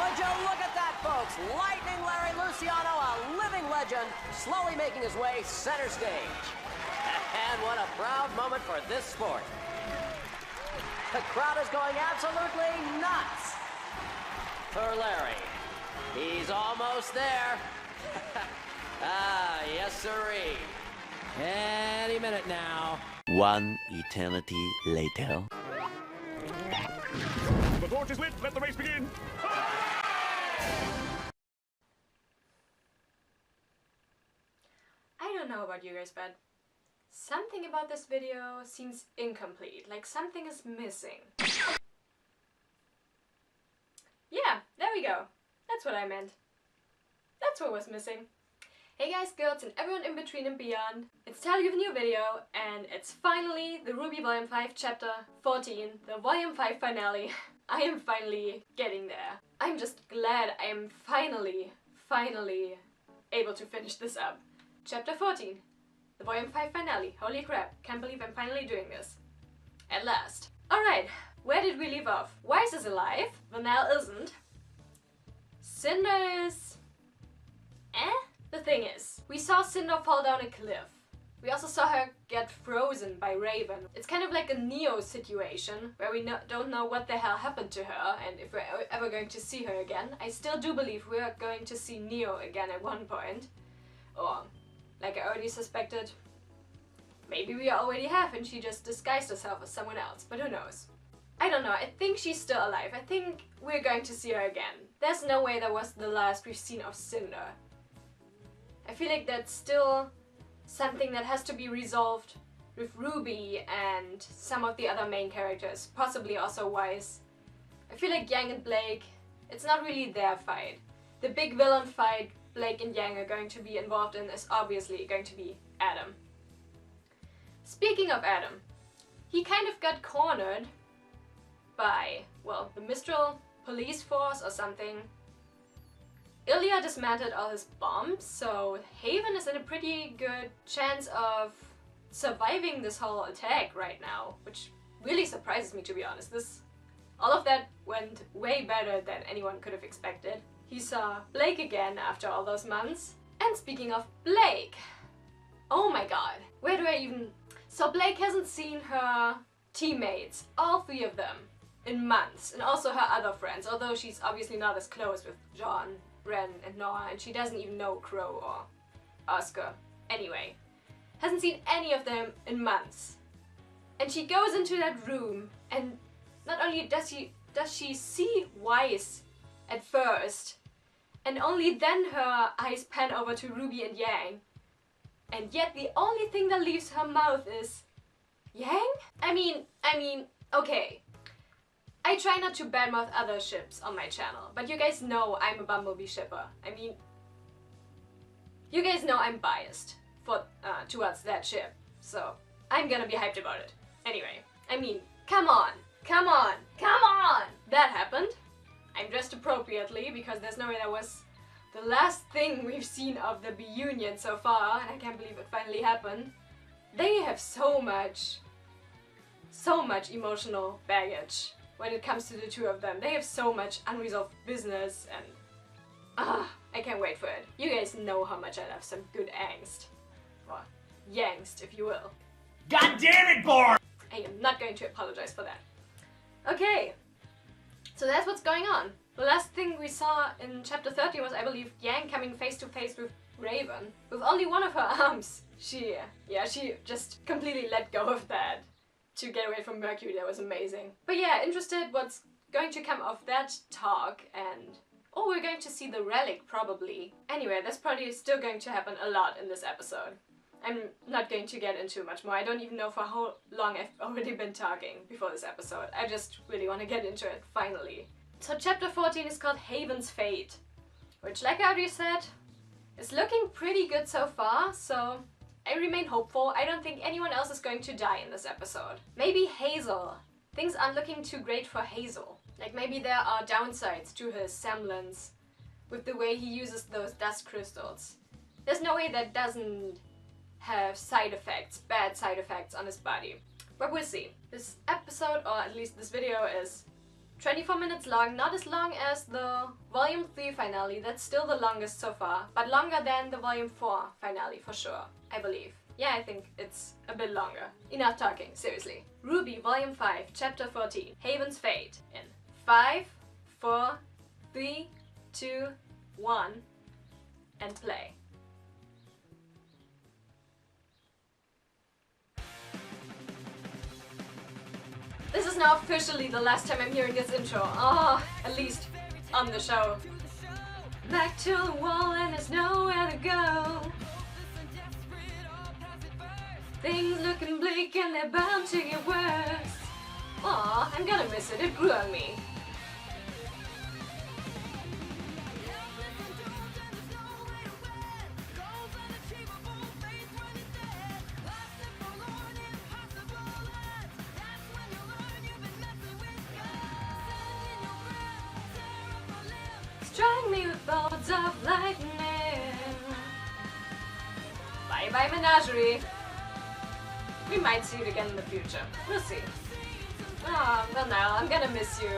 Would you look at that, folks? Lightning Larry Luciano, a living legend, slowly making his way center stage. And what a proud moment for this sport. The crowd is going absolutely nuts for Larry. He's almost there. Ah, yes, sirree. Any minute now. One eternity later. The torch is lit. Let the race begin. I don't know about you guys, but something about this video seems incomplete, like something is missing. Yeah, there we go. That's what I meant. That's what was missing. Hey guys, girls, and everyone in between and beyond. It's time to give a new video, and it's finally the RWBY Volume 5 Chapter 14, the Volume 5 finale. I am finally getting there. I'm just glad I am finally able to finish this up. Chapter 14, the Volume 5 finale. Holy crap, can't believe I'm finally doing this. At last. Alright, where did we leave off? Weiss is alive, Vanell isn't. Cinder is... The thing is, we saw Cinder fall down a cliff. We also saw her get frozen by Raven. It's kind of like a Neo situation, where we don't know what the hell happened to her and if we're ever going to see her again. I still do believe we're going to see Neo again at one point. Or, like I already suspected, maybe we already have and she just disguised herself as someone else, but who knows. I don't know, I think she's still alive. I think we're going to see her again. There's no way that was the last we've seen of Cinder. I feel like that's still something that has to be resolved with Ruby and some of the other main characters, possibly also Weiss. I feel like Yang and Blake, it's not really their fight. The big villain fight Blake and Yang are going to be involved in is obviously going to be Adam. Speaking of Adam, he kind of got cornered by, well, the Mistral police force or something. Ilya dismantled all his bombs, so Haven is in a pretty good chance of surviving this whole attack right now, which really surprises me, to be honest. All of that went way better than anyone could have expected. He saw Blake again after all those months. And speaking of Blake, oh my god, where do I even... So Blake hasn't seen her teammates, all three of them, in months, and also her other friends, although she's obviously not as close with John, Ren, and Noah, and she doesn't even know Crow or Oscar. Anyway, hasn't seen any of them in months. And she goes into that room, and not only does she see Weiss at first, and only then her eyes pan over to Ruby and Yang, and yet the only thing that leaves her mouth is Yang? I mean, okay. I try not to badmouth other ships on my channel, but you guys know I'm a Bumblebee shipper. I mean, you guys know I'm biased towards that ship, so I'm gonna be hyped about it. Anyway, I mean, come on! That happened. I'm dressed appropriately because there's no way that was the last thing we've seen of the Bee Union so far, and I can't believe it finally happened. They have so much emotional baggage when it comes to the two of them. They have so much unresolved business, and I can't wait for it. You guys know how much I love some good angst. Or yangst, if you will. God damn it, Bor! I am not going to apologize for that. Okay, so that's what's going on. The last thing we saw in chapter 30 was, I believe, Yang coming face to face with Raven. With only one of her arms. She just completely let go of that to get away from Mercury. That was amazing. But yeah, interested what's going to come of that talk, and oh, we're going to see the relic probably. Anyway, that's probably still going to happen a lot in this episode. I'm not going to get into much more. I don't even know for how long I've already been talking before this episode. I just really want to get into it, finally. So chapter 14 is called Haven's Fate, which, like I already said, is looking pretty good so far, so I remain hopeful. I don't think anyone else is going to die in this episode. Maybe Hazel. Things aren't looking too great for Hazel. Like, maybe there are downsides to his semblance with the way he uses those dust crystals. There's no way that doesn't have side effects, bad side effects on his body. But we'll see. This episode, or at least this video, is 24 minutes long, not as long as the Volume 3 finale, that's still the longest so far, but longer than the Volume 4 finale for sure, I believe. Yeah, I think it's a bit longer. Enough talking, seriously. RWBY Volume 5, Chapter 14, Haven's Fate, in 5, 4, 3, 2, 1, and play. This is now officially the last time I'm hearing this intro. Oh, at least on the show. Back to the wall and there's nowhere to go. Things looking bleak and they're bound to get worse. Aw, I'm gonna miss it. It grew on me. Strike me with bolts of lightning. Bye bye menagerie. We might see it again in the future. We'll see. Oh, well now, I'm gonna miss you.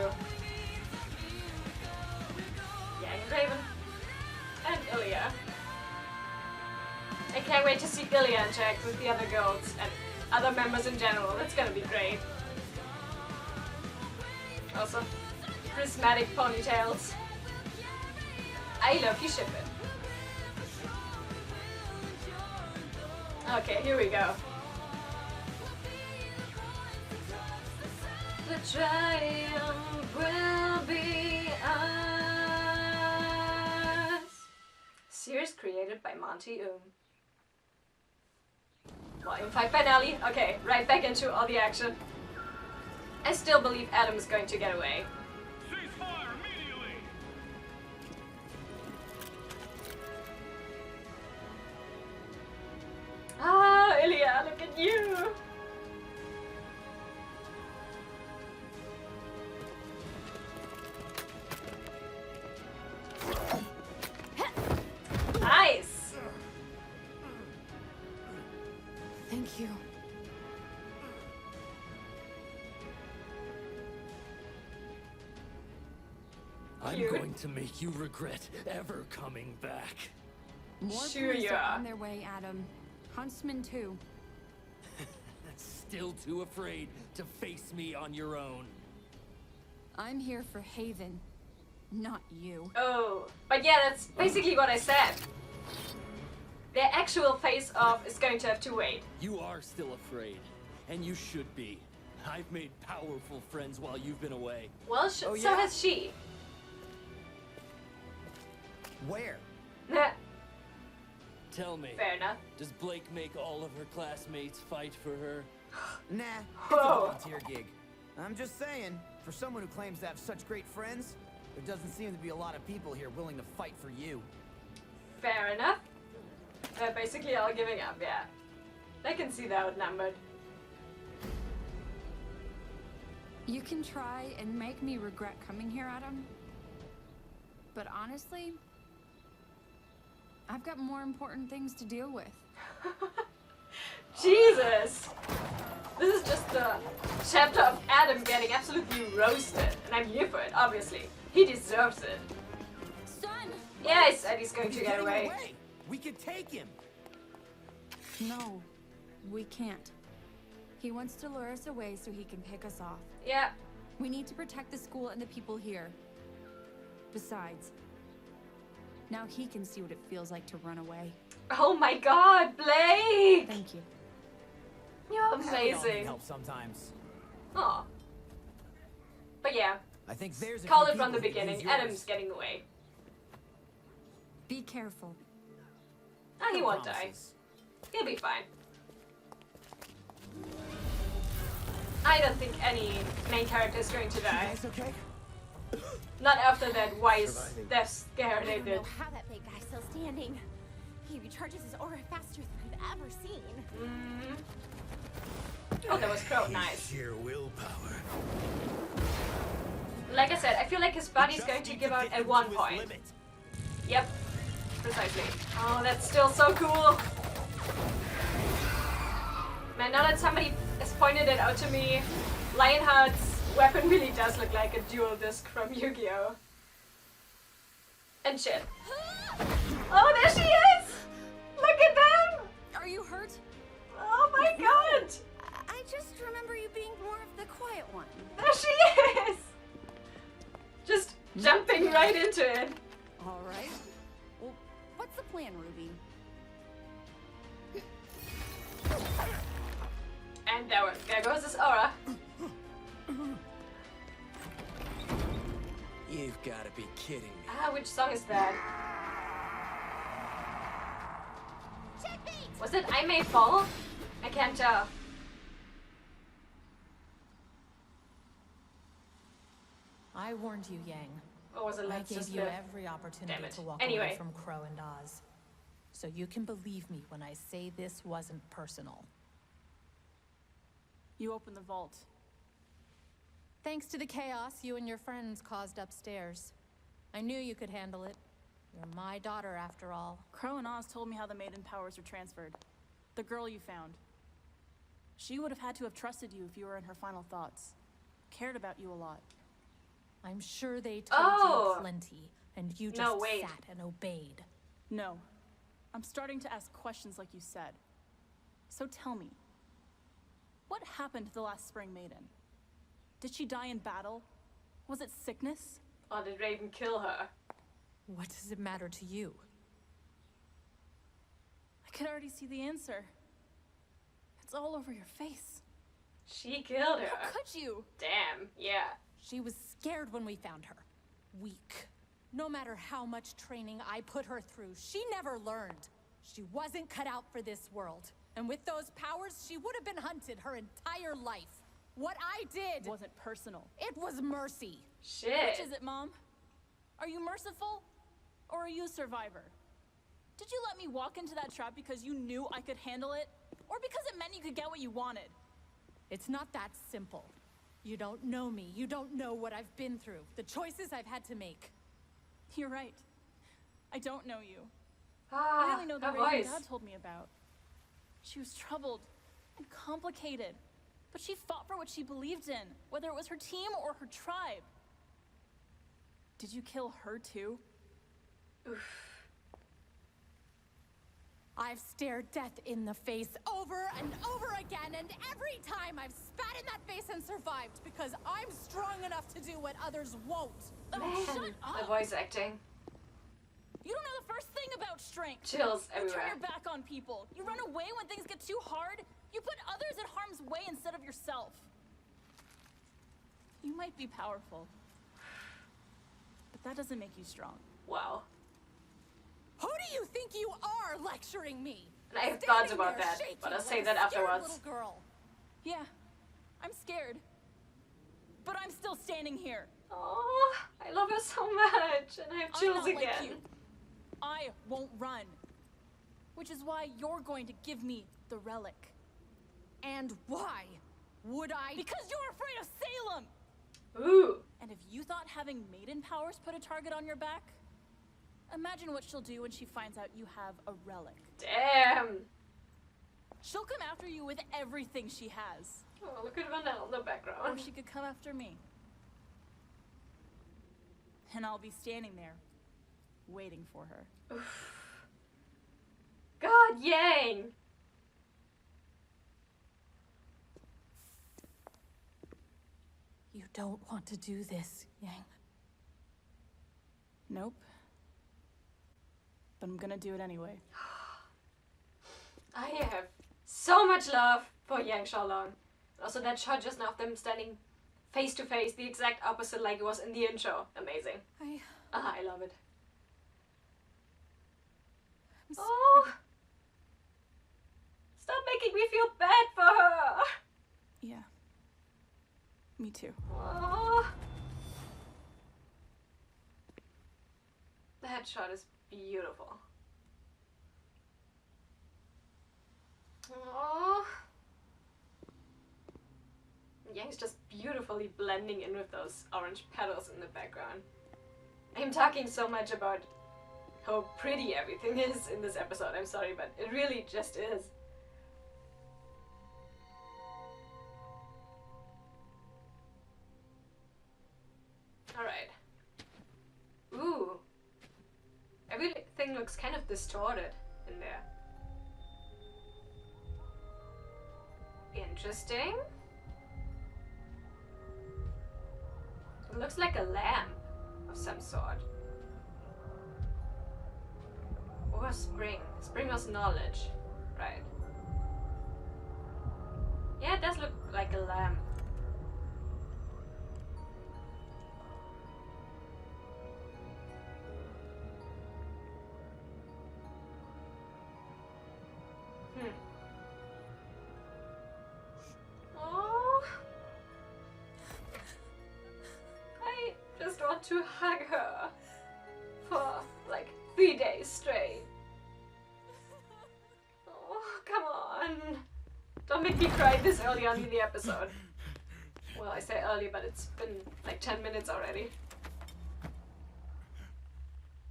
Yang and Raven. And Ilya. I can't wait to see Ilya interact with the other girls and other members in general. That's gonna be great. Also, prismatic ponytails. I love you, ship it. Okay, here we go. The triumph will be ours. Series created by Monty Volume 5 finale. Okay, right back into all the action. I still believe Adam is going to get away. Ceasefire immediately! Ah, Ilya, look at you! Nice! Thank you. I'm Cute. going to make you regret ever coming back. More Sure police you are are. on their way, Adam. Huntsman too. Still too afraid to face me on your own. I'm here for Haven, not you. Oh, but yeah, that's basically what I said. Their actual face-off is going to have to wait. You are still afraid, and you should be. I've made powerful friends while you've been away. Well, Oh, so yeah? has she. Where? Nah, Tell me, fair enough. does Blake make all of her classmates fight for her? Nah, it's Whoa. a volunteer gig. I'm just saying, for someone who claims to have such great friends, there doesn't seem to be a lot of people here willing to fight for you. Fair enough. They're basically all giving up, yeah. I can see they're outnumbered. You can try and make me regret coming here, Adam. But honestly, I've got more important things to deal with. Jesus! This is just the chapter of Adam getting absolutely roasted. And I'm here for it, obviously. He deserves it. Son! Yeah, he said he's going He's to get getting away. We could take him. No, we can't. He wants to lure us away so he can pick us off. Yeah. We need to protect the school and the people here. Besides, now he can see what it feels like to run away. Oh my god, Blake! Thank you. You're We all need amazing. help sometimes. Aw. But yeah, I think there's a call few it from the people who could beginning. use yours. Adam's getting away. Be careful. Ah, he No won't die. promises. He'll be fine. I don't think any main character is going to die. It's okay. Not after that wise death scare I they don't did. know how that big guy's still standing. He recharges his aura faster than I've ever seen. Oh, that was Crow. Nice. Sheer willpower. Like I said, I feel like his body's going to give out at one point. Yep. Precisely. Oh, that's still so cool. Man, now that somebody has pointed it out to me, Lionheart's weapon really does look like a dual disc from Yu-Gi-Oh! And shit. Oh, there she is! Look at them! Are you hurt? Oh my god! I just remember you being more of the quiet one. There she is! Just jumping right into it. All right. Well, what's the plan, Ruby? And there goes his aura. You've got to be kidding me. Ah, which song is that? Was it I May Fall? I can't tell. I warned you, Yang. Or was it I Let's gave Just you Live? every opportunity Damn it. to walk Anyway. away from Crow and Oz. So you can believe me when I say this wasn't personal. You opened the vault. Thanks to the chaos you and your friends caused upstairs. I knew you could handle it. You're my daughter, after all. Crow and Oz told me how the Maiden powers were transferred. The girl you found. She would have had to have trusted you if you were in her final thoughts. Cared about you a lot. I'm sure they told Oh. you plenty, and you just No, wait. sat and obeyed. No. I'm starting to ask questions like you said. So tell me, what happened to the last Spring Maiden? Did she die in battle? Was it sickness? Or did Raven kill her? What does it matter to you? I could already see the answer. It's all over your face. She killed her. How could you? Damn, yeah. She was scared when we found her. Weak. No matter how much training I put her through, she never learned. She wasn't cut out for this world. And with those powers, she would have been hunted her entire life. What I did Wasn't personal. it was mercy. Shit. Which is it, Mom? Are you merciful? Or are you a survivor? Did you let me walk into that trap because you knew I could handle it? Or because it meant you could get what you wanted? It's not that simple. You don't know me. You don't know what I've been through. The choices I've had to make. You're right. I don't know you. Ah, I only know the her Raven voice. Dad told me about. She was troubled and complicated, but she fought for what she believed in, whether it was her team or her tribe. Did you kill her too? I've stared death in the face over and over again, and every time I've spat in that face and survived because I'm strong enough to do what others won't. Oh, shut The up! voice acting. You don't know the first thing about strength. Chills You turn everywhere. your back on people. You run away when things get too hard. You put others in harm's way instead of yourself. You might be powerful, but that doesn't make you strong. Wow. Who do you think you are lecturing me? And I have Standing thoughts about there that, shaking but I'll like say a that scared afterwards. little girl. Yeah, I'm scared. But I'm still standing here. Oh, I love her so much, and I have I'm chills not like again. you. I won't run. Which is why you're going to give me the relic. And why would I? Because you're afraid of Salem! Ooh. And if you thought having maiden powers put a target on your back, imagine what she'll do when she finds out you have a relic. Damn. She'll come after you with everything she has. Oh, look at Vanilla in the Or background. she could come after me. And I'll be standing there, waiting for her. God, Yang. You don't want to do this, Yang. Nope. But I'm gonna do it anyway. I have so much love for Yang Xiaolong. Also, that shot just now of them standing face to face, the exact opposite like it was in the intro. Amazing. I love it. I'm sorry. Oh! Stop making me feel bad for her! Yeah. Me too. Oh. The headshot is beautiful. Oh. Yang's just beautifully blending in with those orange petals in the background. I'm talking so much about how pretty everything is in this episode, I'm sorry, but it really just is. everything looks kind of distorted in there. Interesting. It looks like a lamp of some sort. Or a spring. Spring was knowledge. Right. Yeah, it does look like a lamp. Oh, I just want to hug her for like 3 days straight. Oh, come on. Don't make me cry this early on in the episode. Well, I say early, but it's been like 10 minutes already.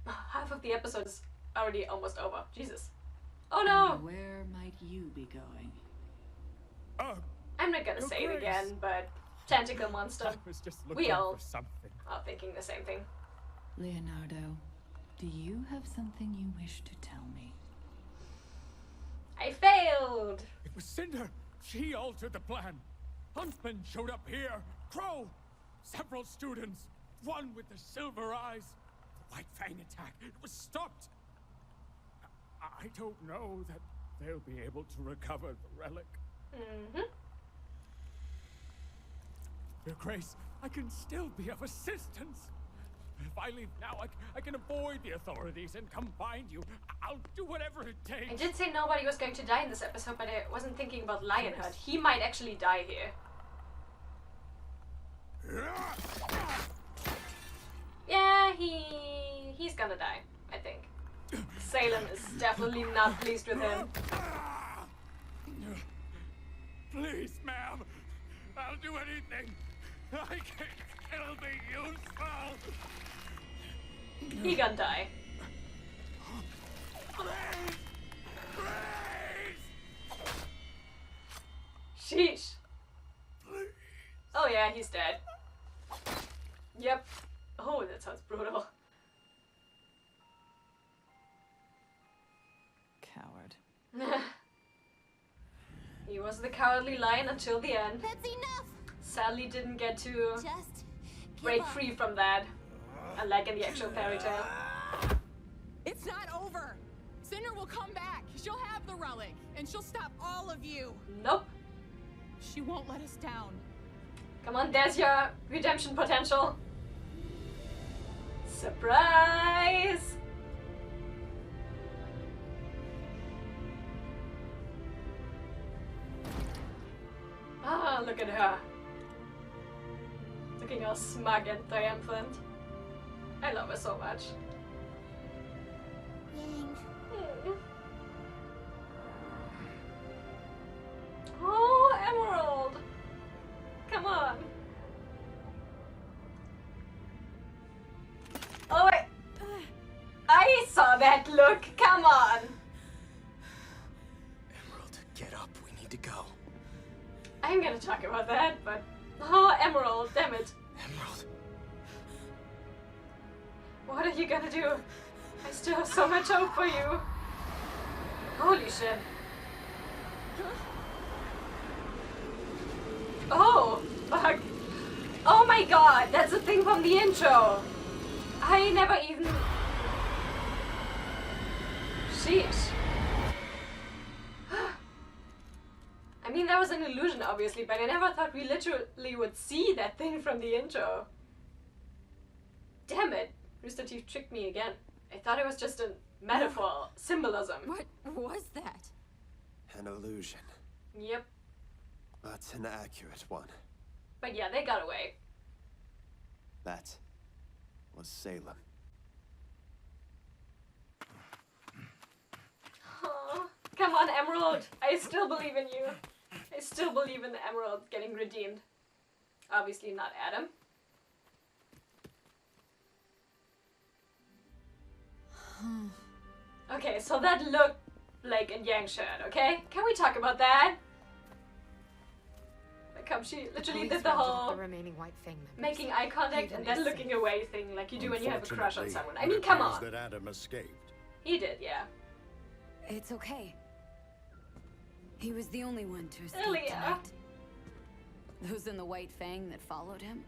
Half of the episode is already almost over. Jesus. Oh no! Where might you be going? I'm not gonna say it again, but tentacle monster. We all are thinking the same thing. Leonardo, do you have something you wish to tell me? I failed! It was Cinder. She altered the plan. Huntsman showed up here. Crow. Several students. One with the silver eyes. The White Fang attack. It was stopped. I don't know that they'll be able to recover the relic. Your Grace, I can still be of assistance. If I leave now, I can avoid the authorities and come find you. I'll do whatever it takes. I did say nobody was going to die in this episode, but I wasn't thinking about Lionheart. He might actually die here. Yeah, he's gonna die, I think. Salem is definitely not pleased with him. Please, ma'am. I'll do anything. I can still be useful. He gonna die. Please. Sheesh. Please. Oh yeah, he's dead. Yep. Oh, that sounds brutal. Coward. He was the cowardly lion until the end. That's enough! Sadly didn't get to Just break free from that. Unlike in the actual fairy tale. It's not over. Cinder will come back. She'll have the relic, and she'll stop all of you. Nope. She won't let us down. Come on, there's your redemption potential. Surprise! Ah, look at her. Looking all smug and triumphant. I love her so much. Yang. Oh, Emerald! Come on. Oh, I saw that look. Come on. Emerald, get up. We need to go. I'm gonna talk about that, but oh, Emerald, damn it. Emerald. What are you gonna do? I still have so much hope for you. Holy shit. Oh, fuck. Oh my god, that's a thing from the intro. I never even... Sheesh. I mean, that was an illusion, obviously, but I never thought we literally would see that thing from the intro. Damn it. Rooster Teeth tricked me again. I thought it was just a metaphor, symbolism. What was that? An illusion, Yep. but an accurate one. But yeah, they got away. That was Salem. Oh, come on, Emerald. I still believe in you. I still believe in the Emerald getting redeemed. Obviously not Adam. Okay, so that looked like a Yang shirt, okay? Can we talk about that? Like how she literally did the whole remaining White Fang members. making eye contact and then looking away thing like you do when you have a crush on someone. I mean, come on. That Adam escaped. He did, yeah. It's okay. He was the only one to escape Elia. tonight. Those in the White Fang that followed him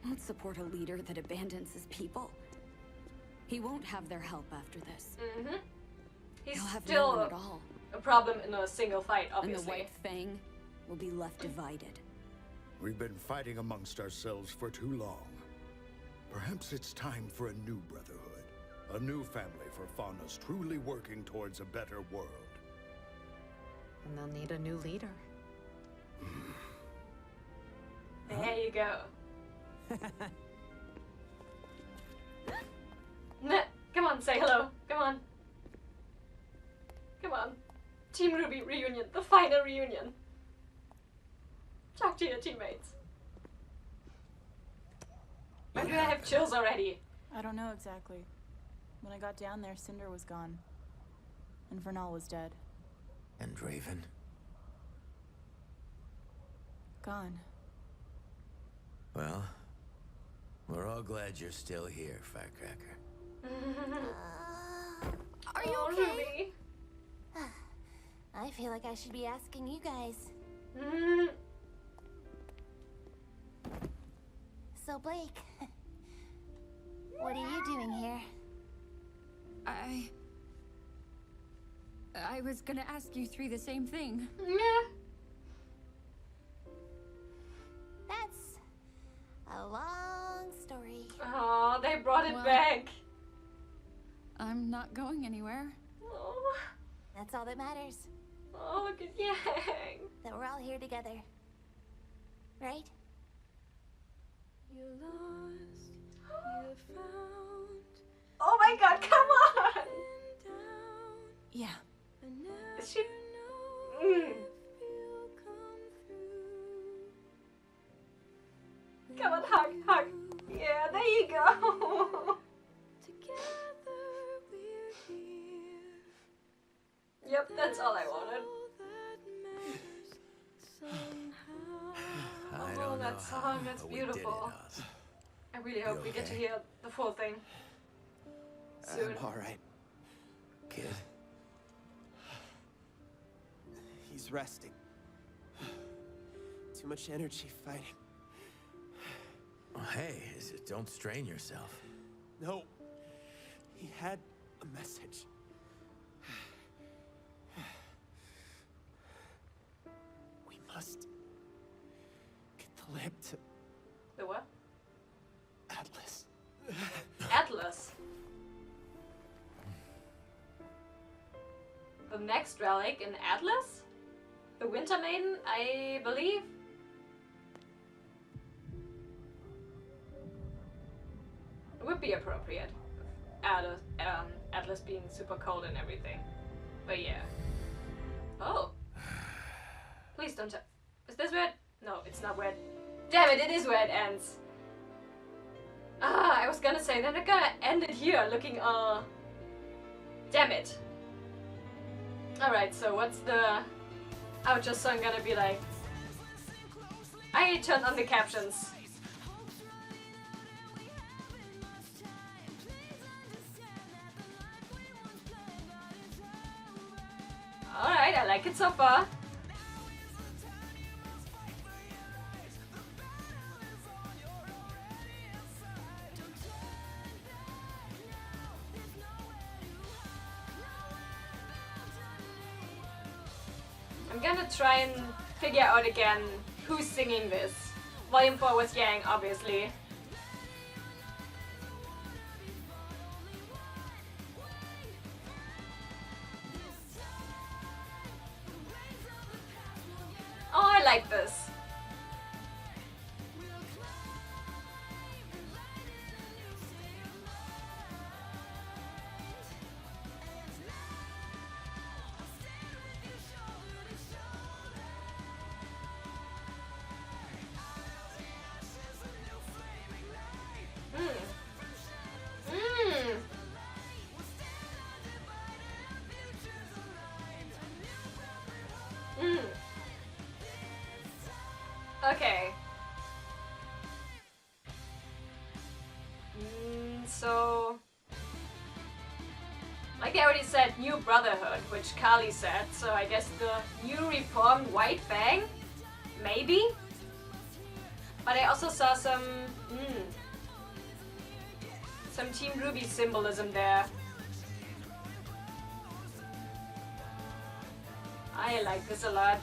won't support a leader that abandons his people. He won't have their help after this. Mm-hmm. He's He'll have still no one at all. a problem in a single fight, obviously. And the White Fang will be left divided. We've been fighting amongst ourselves for too long. Perhaps it's time for a new brotherhood. A new family for faunas truly working towards a better world. And they'll need a new leader. There you go. Come on, say hello. Come on. Come on. Team RWBY reunion. The final reunion. Talk to your teammates. Why do I have chills already? I don't know exactly. When I got down there, Cinder was gone. And Vernal was dead. And Raven? Gone. Well, we're all glad you're still here, Firecracker. Are you Oh, okay? RWBY. I feel like I should be asking you guys. So, Blake, what are you doing here? I was gonna ask you three the same thing. Yeah. That's a long story. Oh, they brought it Well, back. I'm not going anywhere. Oh, That's all that matters. oh, look at Yang. That we're all here together. Right? You lost, you found. Oh my god, come on! Yeah. Is she? Come on, hug, hug. Yeah, there you go. Yep, that's all I wanted. I Oh, don't that know song, how, that's but we did it, beautiful. Oz. I really hope we get to okay? hear the full thing soon. I'm alright. Kid? He's resting. Too much energy fighting. Oh, hey, don't strain yourself. No. He had a message. We must get the lamp to The what? Atlas. Atlas. The next relic in Atlas? The Winter Maiden, I believe? It would be appropriate. Atlas being super cold and everything. But yeah. Oh. Please don't tell. Is this where it? No, it's not where it. Damn it, it is where it ends. Ah, I was gonna say, they're not gonna end it here looking, damn it. Alright, so what's the outro song gonna be like? I turned on the captions. Alright, I like it so far. I'm gonna try and figure out again who's singing this. Volume 4 was Yang, obviously. Oh, I like this. Like I already said, New Brotherhood, which Kali said, so I guess the new reformed White Fang? Maybe? But I also saw some Team RWBY symbolism there. I like this a lot.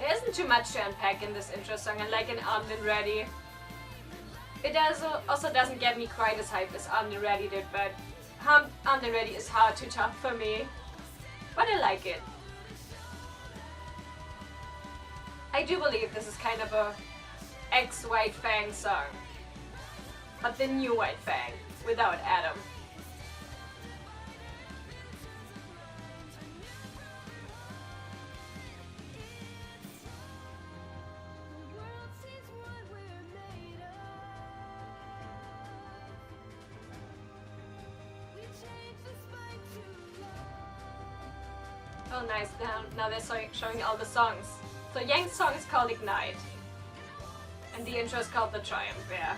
There isn't too much to unpack in this intro song, and like in Armed and Ready. It also doesn't get me quite as hyped as Armed and Ready did, but Armed and Ready is hard to top for me. But I like it. I do believe this is kind of a ex-White Fang song. But the new White Fang, without Adam. Oh nice, now they're showing all the songs. So Yang's song is called Ignite. And the intro is called The Triumph, yeah.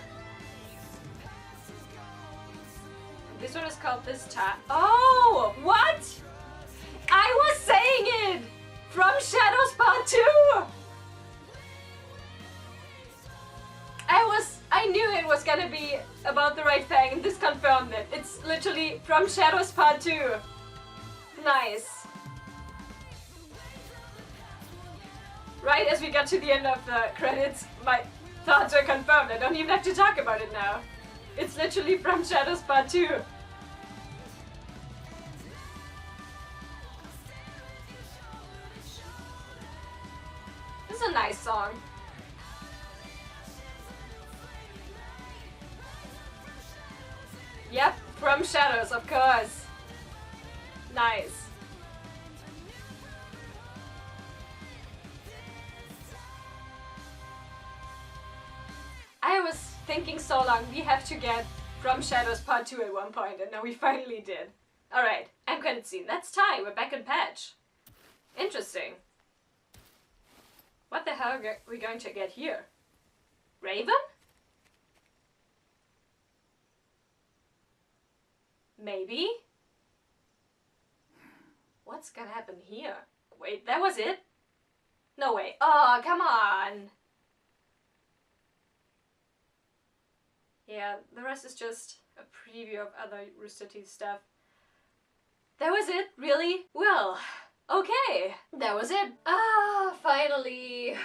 And this one is called This Time. Oh! What? I was saying it! From Shadows Part 2! I knew it was gonna be about the right thing, and this confirmed it. It's literally From Shadows Part 2. Nice. Right as we got to the end of the credits, my thoughts are confirmed. I don't even have to talk about it now. It's literally From Shadows Part 2. This is a nice song. Yep, From Shadows, of course. Nice. I was thinking so long, we have to get From Shadows Part 2 at one point, and now we finally did. Alright, end credit scene. That's Ty, we're back in Patch. Interesting. What the hell are we going to get here? Raven? Maybe? What's gonna happen here? Wait, that was it? No way. Oh, come on! Yeah, the rest is just a preview of other Rooster Teeth stuff. That was it? Really? Well, okay. That was it. Ah, finally.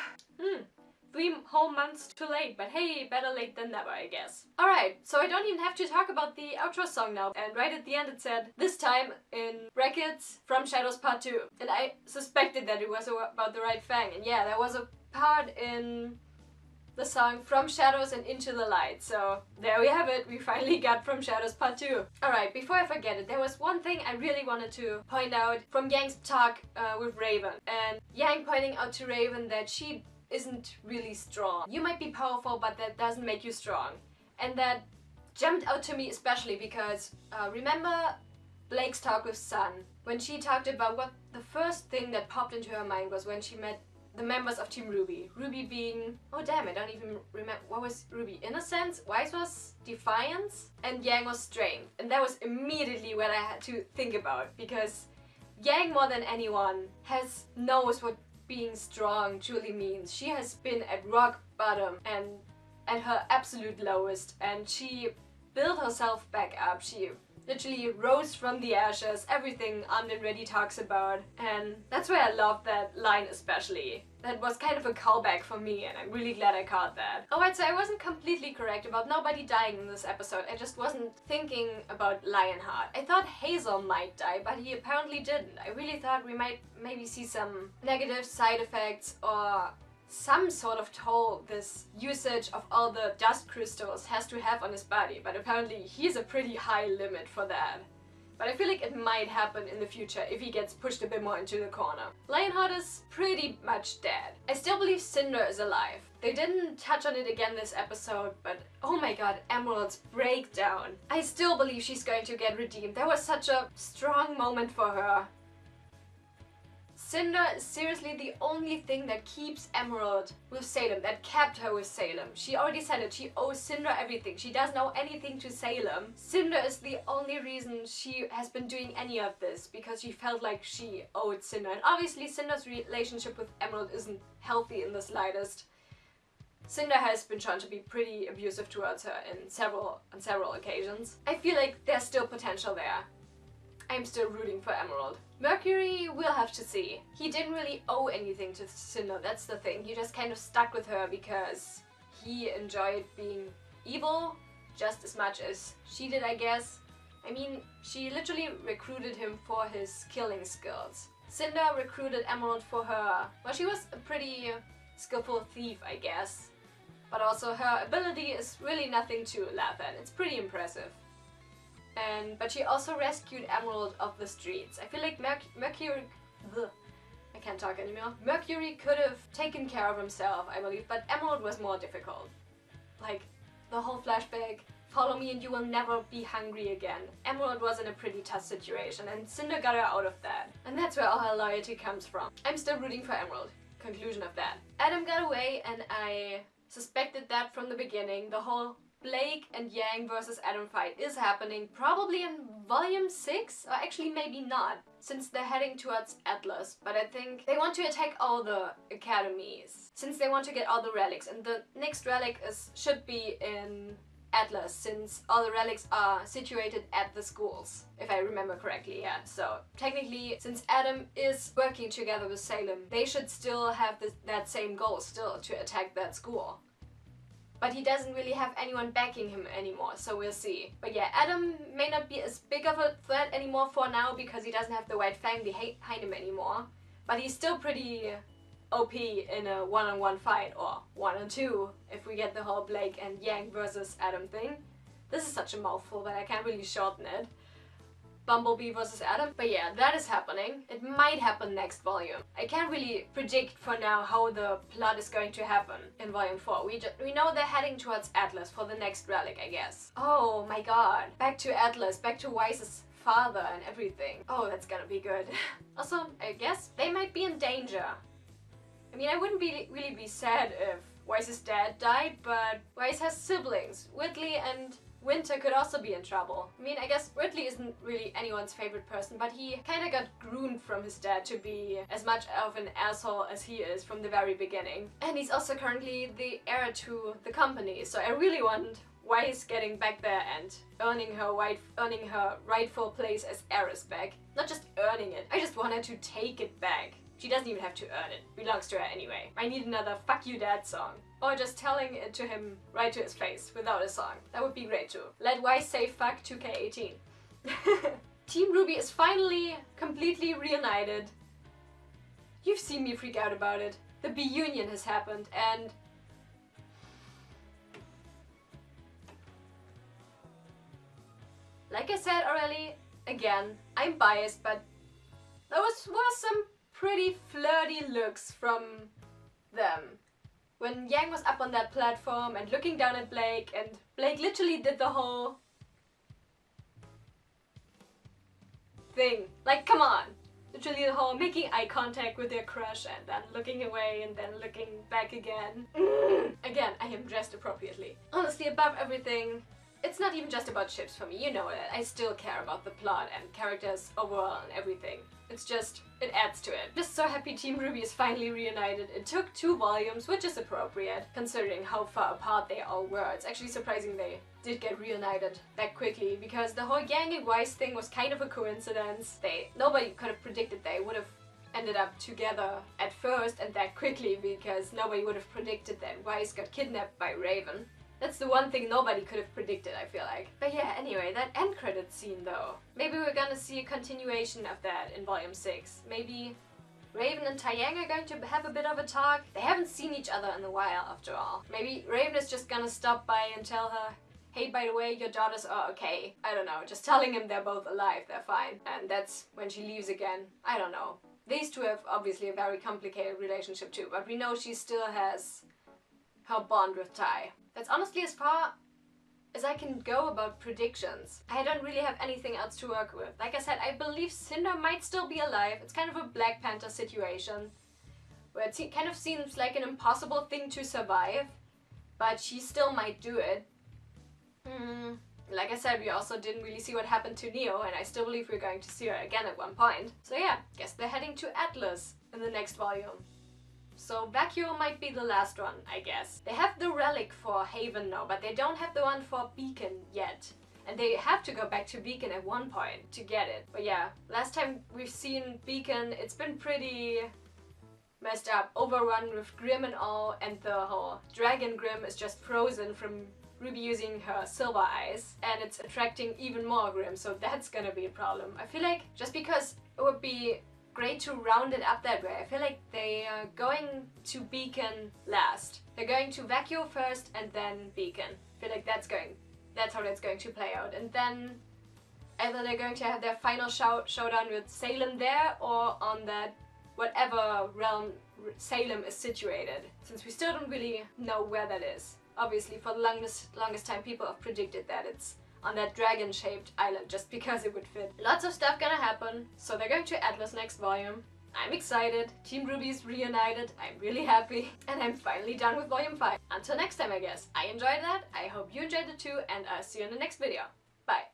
3 whole months too late, but hey, better late than never, I guess. Alright, so I don't even have to talk about the outro song now. And right at the end it said, this time in brackets, From Shadows Part 2. And I suspected that it was about the right Fang. And yeah, there was a part in the song From Shadows and Into the Light. So there we have it, we finally got From Shadows Part 2. Alright, before I forget it, there was one thing I really wanted to point out from Yang's talk with Raven. And Yang pointing out to Raven that she isn't really strong. You might be powerful, but that doesn't make you strong. And that jumped out to me especially because remember Blake's talk with Sun? When she talked about what the first thing that popped into her mind was when she met the members of Team RWBY. RWBY being, oh damn, I don't even remember, what was RWBY? Innocence? Wise was Defiance? And Yang was Strength. And that was immediately what I had to think about, because Yang more than anyone knows what being strong truly means. She has been at rock bottom and at her absolute lowest, and she built herself back up. She literally rose from the ashes, everything Armed and Ready talks about, and that's why I love that line especially. That was kind of a callback for me, and I'm really glad I caught that. Alright, so I wasn't completely correct about nobody dying in this episode. I just wasn't thinking about Lionheart. I thought Hazel might die, but he apparently didn't. I really thought we might maybe see some negative side effects or some sort of toll this usage of all the dust crystals has to have on his body, but apparently he's a pretty high limit for that. but I feel like it might happen in the future if he gets pushed a bit more into the corner. Lionheart is pretty much dead. I still believe Cinder is alive. They didn't touch on it again this episode, but oh my god, Emerald's breakdown. I still believe she's going to get redeemed. That was such a strong moment for her. Cinder is seriously the only thing that keeps Emerald with Salem, that kept her with Salem. She already said it, she owes Cinder everything. She doesn't owe anything to Salem. Cinder is the only reason she has been doing any of this, because she felt like she owed Cinder. And obviously Cinder's relationship with Emerald isn't healthy in the slightest. Cinder has been shown to be pretty abusive towards her on several occasions. I feel like there's still potential there. I'm still rooting for Emerald. Mercury, we'll have to see. He didn't really owe anything to Cinder, that's the thing. He just kind of stuck with her because he enjoyed being evil just as much as she did, I guess. I mean, she literally recruited him for his killing skills. Cinder recruited Emerald for her. Well, she was a pretty skillful thief, I guess. But also her ability is really nothing to laugh at. It's pretty impressive. But she also rescued Emerald off the streets. I feel like Mercury... Ugh, I can't talk anymore. Mercury could have taken care of himself, I believe, but Emerald was more difficult. Like, the whole flashback, follow me and you will never be hungry again. Emerald was in a pretty tough situation and Cinder got her out of that. And that's where all her loyalty comes from. I'm still rooting for Emerald. Conclusion of that. Adam got away and I suspected that from the beginning. The whole Blake and Yang versus Adam fight is happening probably in volume 6, or actually maybe not, since they're heading towards Atlas. But I think they want to attack all the academies, since they want to get all the relics, and the next relic should be in Atlas, since all the relics are situated at the schools, if I remember correctly, yeah. So technically, since Adam is working together with Salem, they should still have that same goal, still to attack that school. But he doesn't really have anyone backing him anymore, so we'll see. But yeah, Adam may not be as big of a threat anymore for now, because he doesn't have the White Fang behind him anymore. But he's still pretty OP in a one-on-one fight, or 1-on-2, if we get the whole Blake and Yang versus Adam thing. This is such a mouthful, but I can't really shorten it. Bumblebee versus Adam. But yeah, that is happening. It might happen next volume. I can't really predict for now how the plot is going to happen in volume 4. We know they're heading towards Atlas for the next relic, I guess. Oh my god. Back to Atlas, back to Weiss's father and everything. Oh, that's gonna be good. Also, I guess they might be in danger. I mean, I wouldn't really be sad if Weiss's dad died, but Weiss has siblings. Whitley and Winter could also be in trouble. I mean, I guess Whitley isn't really anyone's favorite person, but he kind of got groomed from his dad to be as much of an asshole as he is from the very beginning. And he's also currently the heir to the company, so I really want Weiss getting back there and earning her rightful place as heiress back. Not just earning it, I just want her to take it back. She doesn't even have to earn it. It belongs to her anyway. I need another fuck you dad song. Or just telling it to him right to his face without a song. That would be great too. Let Weiss say fuck 2K18. Team RWBY is finally completely reunited. You've seen me freak out about it. The B Union has happened and like I said already, again, I'm biased, but there was some pretty flirty looks from them. When Yang was up on that platform and looking down at Blake, and Blake literally did the whole thing. Like, come on! Literally the whole making eye contact with their crush and then looking away and then looking back again. Again, I am dressed appropriately. Honestly, above everything, it's not even just about ships for me, you know it. I still care about the plot and characters overall and everything. It's just, it adds to it. Just so happy Team RWBY is finally reunited. It took 2 volumes, which is appropriate, considering how far apart they all were. It's actually surprising they did get reunited that quickly, because the whole Yang and Weiss thing was kind of a coincidence. Nobody could have predicted they would have ended up together at first and that quickly, because nobody would have predicted that Weiss got kidnapped by Raven. That's the one thing nobody could have predicted, I feel like. But yeah, anyway, that end credit scene though. Maybe we're gonna see a continuation of that in volume 6. Maybe Raven and Taeyang are going to have a bit of a talk. They haven't seen each other in a while, after all. Maybe Raven is just gonna stop by and tell her, hey, by the way, your daughters are okay. I don't know, just telling him they're both alive, they're fine. And that's when she leaves again. I don't know. These two have obviously a very complicated relationship too, but we know she still has her bond with Ty. That's honestly as far as I can go about predictions. I don't really have anything else to work with. Like I said, I believe Cinder might still be alive. It's kind of a Black Panther situation, where it kind of seems like an impossible thing to survive, but she still might do it. Like I said, we also didn't really see what happened to Neo, and I still believe we're going to see her again at one point. So yeah, guess they're heading to Atlas in the next volume. So Vacuum might be the last one, I guess. They have the relic for Haven now, but they don't have the one for Beacon yet. And they have to go back to Beacon at one point to get it. But yeah, last time we've seen Beacon, it's been pretty messed up, overrun with Grimm and all, and the whole Dragon Grimm is just frozen from Ruby using her silver eyes, and it's attracting even more Grimm, so that's gonna be a problem. I feel like just because it would be great to round it up that way, I feel like they are going to Beacon last. They're going to Vacuum first and then Beacon. I feel like that's how that's going to play out. And then either they're going to have their final showdown with Salem there, or on that whatever realm Salem is situated, since we still don't really know where that is. Obviously, for the longest time, people have predicted that it's on that dragon-shaped island, just because it would fit. Lots of stuff gonna happen, so they're going to Atlas next volume. I'm excited, Team RWBY's reunited, I'm really happy, and I'm finally done with Volume 5. Until next time, I guess. I enjoyed that, I hope you enjoyed it too, and I'll see you in the next video. Bye!